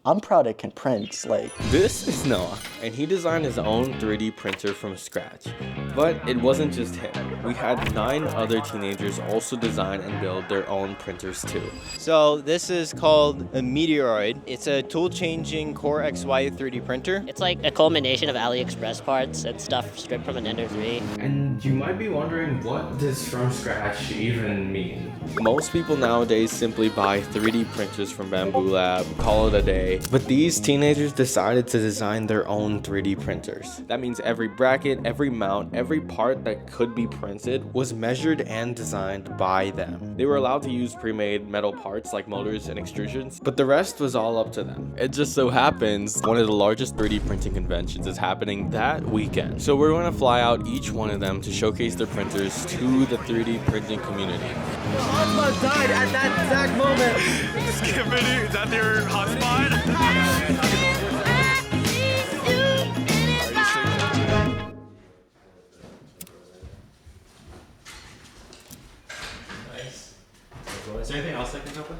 I'm proud it can print, like. This is Noah, and he designed his own 3D printer from scratch. But it wasn't just him. We had 9 other teenagers also design and build their own printers too. So this is called a Meteoroid. It's a tool-changing Core XY 3D printer. It's like a culmination of AliExpress parts and stuff stripped from an Ender 3. And you might be wondering, what does from scratch even mean? Most people nowadays simply buy 3D printers from BambuLab, call it a day. But these teenagers decided to design their own 3D printers. That means every bracket, every mount, every part that could be printed was measured and designed by them. They were allowed to use pre-made metal parts like motors and extrusions, but the rest was all up to them. It just so happens one of the largest 3D printing conventions is happening that weekend. So we're going to fly out each one of them to showcase their printers to the 3D printing community. Hotspot died at that exact moment. Is that your hotspot? Nice. Cool. Is there anything else I can help with?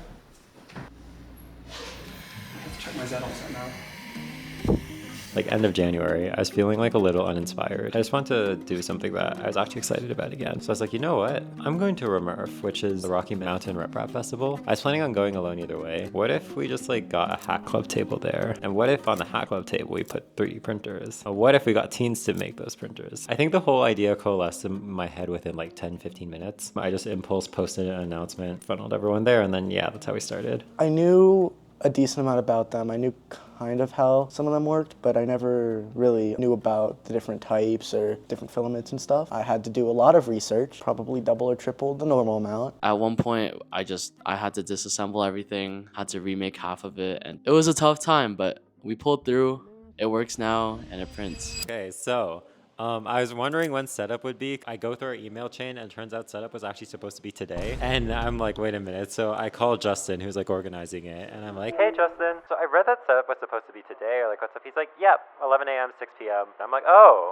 Let's check my Zettel set now. Like end of January, I was feeling like a little uninspired. I just wanted to do something that I was actually excited about again. So I was like, you know what? I'm going to Remurf, which is the Rocky Mountain Rep Rap Festival. I was planning on going alone either way. What if we just like got a Hack Club table there? And what if on the Hack Club table we put 3D printers? Or what if we got teens to make those printers? I think the whole idea coalesced in my head within like 10-15 minutes. I just impulse posted an announcement, funneled everyone there, and then yeah, that's how we started. I knew a decent amount about them. I knew kind of how some of them worked, but I never really knew about the different types or different filaments and stuff. I had to do a lot of research, probably double or triple the normal amount. At one point, I had to disassemble everything, had to remake half of it, and it was a tough time, but we pulled through. It works now, and it prints. Okay, so I was wondering when setup would be. I go through our email chain and it turns out setup was actually supposed to be today. And I'm like, wait a minute. So I call Justin, who's like organizing it. And I'm like, hey, Justin. So I read that setup was supposed to be today or like what's up? He's like, yep, 11 a.m., 6 p.m. I'm like, oh.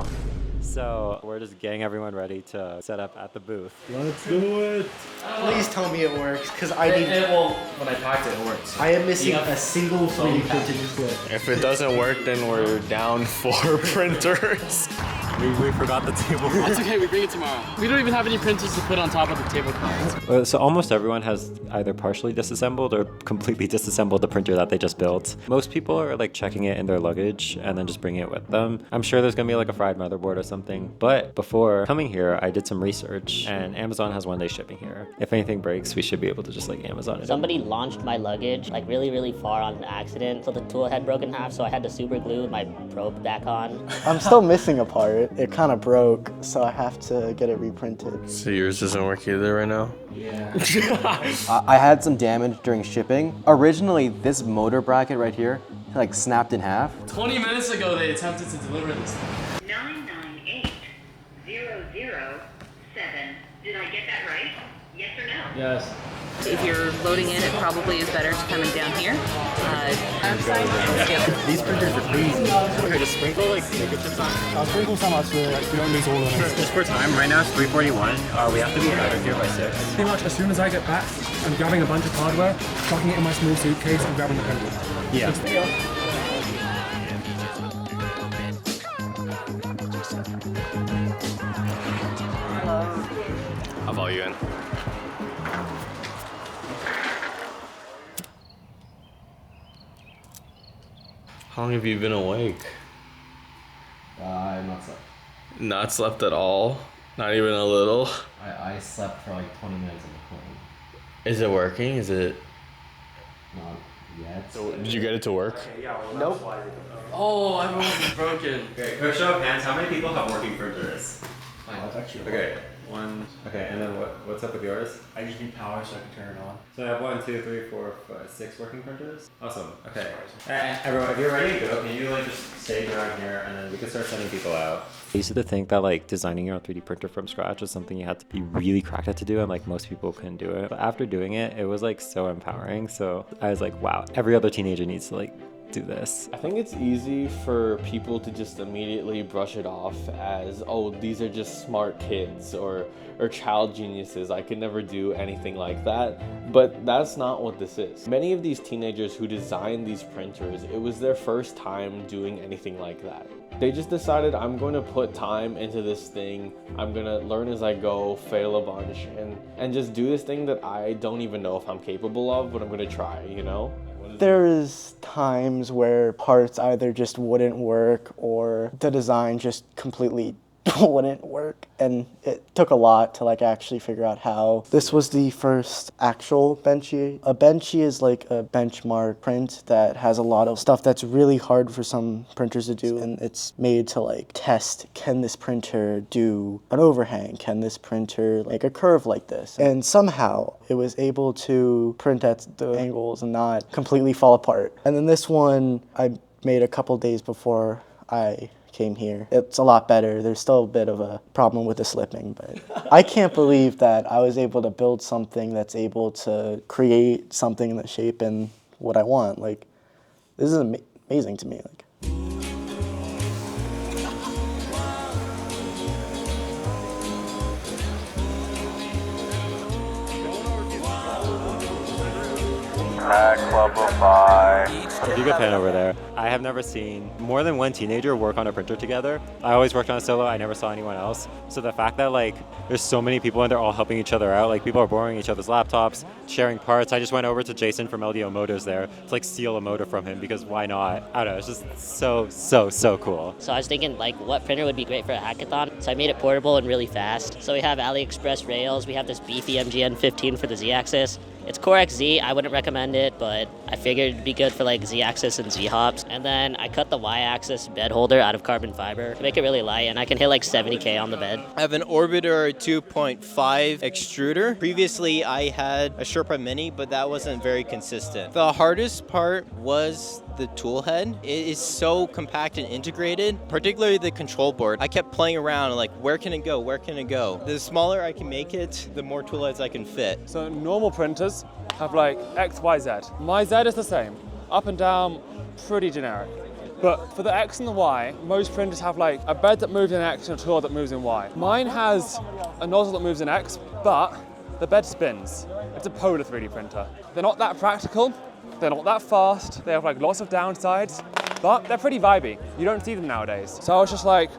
So we're just getting everyone ready to set up at the booth. Let's do it. Please tell me it works, because I need. Well, when I packed it, it works. I am missing a single 3D printed clip. If it doesn't work, then we're down 4 printers. We forgot the table. That's okay, we bring it tomorrow. We don't even have any printers to put on top of the tablecloth. So almost everyone has either partially disassembled or completely disassembled the printer that they just built. Most people are like checking it in their luggage and then just bringing it with them. I'm sure there's gonna be like a fried motherboard or something. But before coming here, I did some research and Amazon has 1-day shipping here. If anything breaks, we should be able to just like Amazon it. Somebody launched my luggage like really far on an accident, so the tool had broken in half, so I had to super glue my probe back on. I'm still missing a part. It kind of broke, so I have to get it reprinted. So yours doesn't work either right now? Yeah. I had some damage during shipping. Originally, this motor bracket right here like snapped in half. 20 minutes ago, they attempted to deliver this. 998007. Did I get that right? Yes or no? Yes. If you're loading in, it probably is better to coming down here. These printers are crazy. Okay, just sprinkle like sneaker chips on. I'll sprinkle some out so like, we don't lose all of it. Just for time, right now it's 3:41. We have to be out of here by 6. Pretty much as soon as I get back, I'm grabbing a bunch of hardware, chucking it in my small suitcase, and grabbing the printer. Yeah. I'll follow you in. How long have you been awake? I'm not slept. Not slept at all? Not even a little? I slept for like 20 minutes on the plane. Is it working? Is it? Not yet. So, did you get it to work? Nope. Oh, everyone's broken. Okay, quick show of hands. How many people have working printers? That's actually Okay, 1. Okay, and then what's up with yours? I just need power so I can turn it on. So I have 1, 2, 3, 4, 5, 6 working printers. Awesome. Okay. Everyone, if you're ready to go, can you like just stay around here and then we can start sending people out. I used to think that like designing your own 3D printer from scratch was something you had to be really cracked at to do, and like most people couldn't do it. But after doing it, it was like so empowering. So I was like, wow, every other teenager needs to like do this. I think it's easy for people to just immediately brush it off as, oh, these are just smart kids or child geniuses. I could never do anything like that. But that's not what this is. Many of these teenagers who designed these printers, it was their first time doing anything like that. They just decided, I'm going to put time into this thing. I'm going to learn as I go, fail a bunch, and just do this thing that I don't even know if I'm capable of, but I'm going to try, you know? There's times where parts either just wouldn't work or the design just completely wouldn't work, and it took a lot to like actually figure out how. This was the first actual benchy. A benchy is like a benchmark print that has a lot of stuff that's really hard for some printers to do, and it's made to like test, can this printer do an overhang? Can this printer make a curve like this? And somehow it was able to print at the angles and not completely fall apart. And then this one I made a couple days before I came here. It's a lot better. There's still a bit of a problem with the slipping, but I can't believe that I was able to build something that's able to create something in the shape and what I want. Like, this is amazing to me. Like, Club of Five. If you could pan over there. I have never seen more than one teenager work on a printer together. I always worked on a solo. I never saw anyone else. So the fact that like there's so many people and they're all helping each other out, like people are borrowing each other's laptops, sharing parts. I just went over to Jason from LDO Motors there to like steal a motor from him because why not? I don't know. It's just so cool. So I was thinking like what printer would be great for a hackathon. So I made it portable and really fast. So we have AliExpress rails. We have this beefy MGN15 for the Z-axis. It's Core XZ. I wouldn't recommend it, but I figured it'd be good for like Z-axis and Z-hops. And then I cut the Y-axis bed holder out of carbon fiber to make it really light, and I can hit like 70K on the bed. I have an Orbiter 2.5 extruder. Previously, I had a Sherpa Mini, but that wasn't very consistent. The hardest part was the tool head. It is so compact and integrated, particularly the control board. I kept playing around like, where can it go? Where can it go? The smaller I can make it, the more tool heads I can fit. So normal printers have like X, Y, Z. My Z is the same. Up and down, pretty generic. But for the X and the Y, most printers have like a bed that moves in X and a tool that moves in Y. Mine has a nozzle that moves in X, but the bed spins. It's a polar 3D printer. They're not that practical. They're not that fast, they have like lots of downsides, but they're pretty vibey. You don't see them nowadays. So I was just like,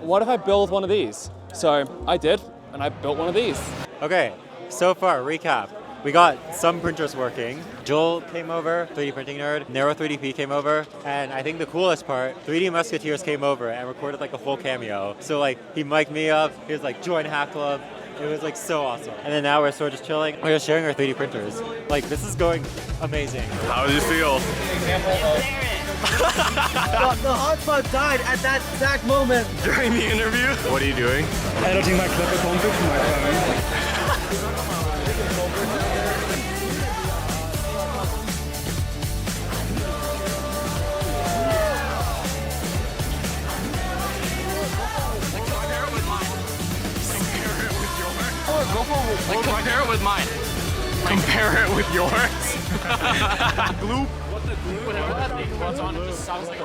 what if I build one of these? So I did, and I built one of these. Okay, so far, recap. We got some printers working. Joel came over, 3D printing nerd. Nero 3DP came over. And I think the coolest part, 3D Musketeers came over and recorded like a full cameo. So like he mic'd me up, he was like, join Hack Club. It was like so awesome. And then now we're sort of just chilling. We're just sharing our 3D printers. Like this is going amazing. How do you feel? The hotspot died at that exact moment. During the interview? What are you doing? Editing my clipper config from my phone. Compare it with mine. Compare it with yours. Gloop. What the gloop? Whatever that thing was on, it just sounds like a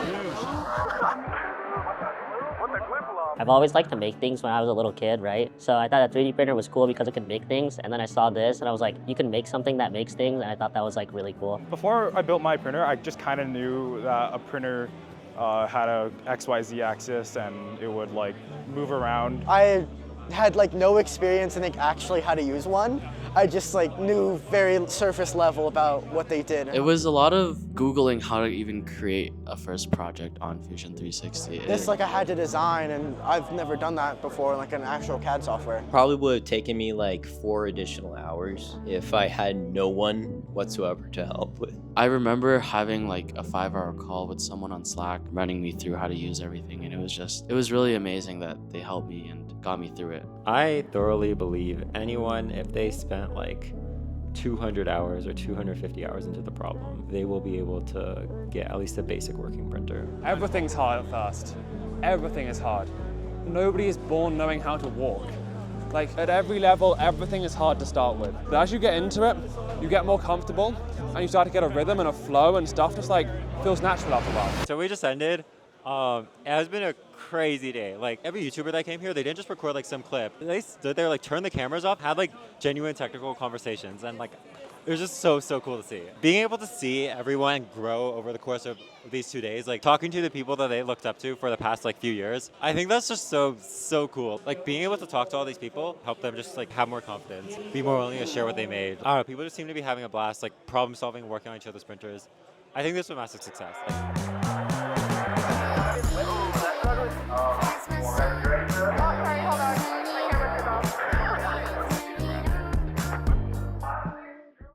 I've always liked to make things when I was a little kid, right? So I thought a 3D printer was cool because it could make things, and then I saw this and I was like, you can make something that makes things, and I thought that was like really cool. Before I built my printer, I just kind of knew that a printer had a XYZ axis and it would like move around. I had like no experience in like actually how to use one. I just like knew very surface level about what they did. It was a lot of Googling how to even create a first project on Fusion 360. This like I had to design, and I've never done that before, like an actual CAD software. Probably would have taken me like 4 additional hours if I had no one whatsoever to help with. I remember having like a 5-hour call with someone on Slack running me through how to use everything, and it was really amazing that they helped me and got me through it. I thoroughly believe anyone, if they spent like 200 hours or 250 hours into the problem, they will be able to get at least a basic working printer. Everything's hard at first. Everything is hard. Nobody is born knowing how to walk. Like at every level, everything is hard to start with. But as you get into it, you get more comfortable and you start to get a rhythm and a flow and stuff just like feels natural after a while. So we just ended. It has been a crazy day. Like every YouTuber that came here, they didn't just record like some clip. They stood there, like turned the cameras off, had like genuine technical conversations, and like it was just so cool to see. Being able to see everyone grow over the course of these 2 days, like talking to the people that they looked up to for the past like few years, I think that's just so cool. Like being able to talk to all these people, help them just like have more confidence, be more willing to share what they made. I don't know, people just seem to be having a blast, like problem solving, working on each other's printers. I think this was a massive success.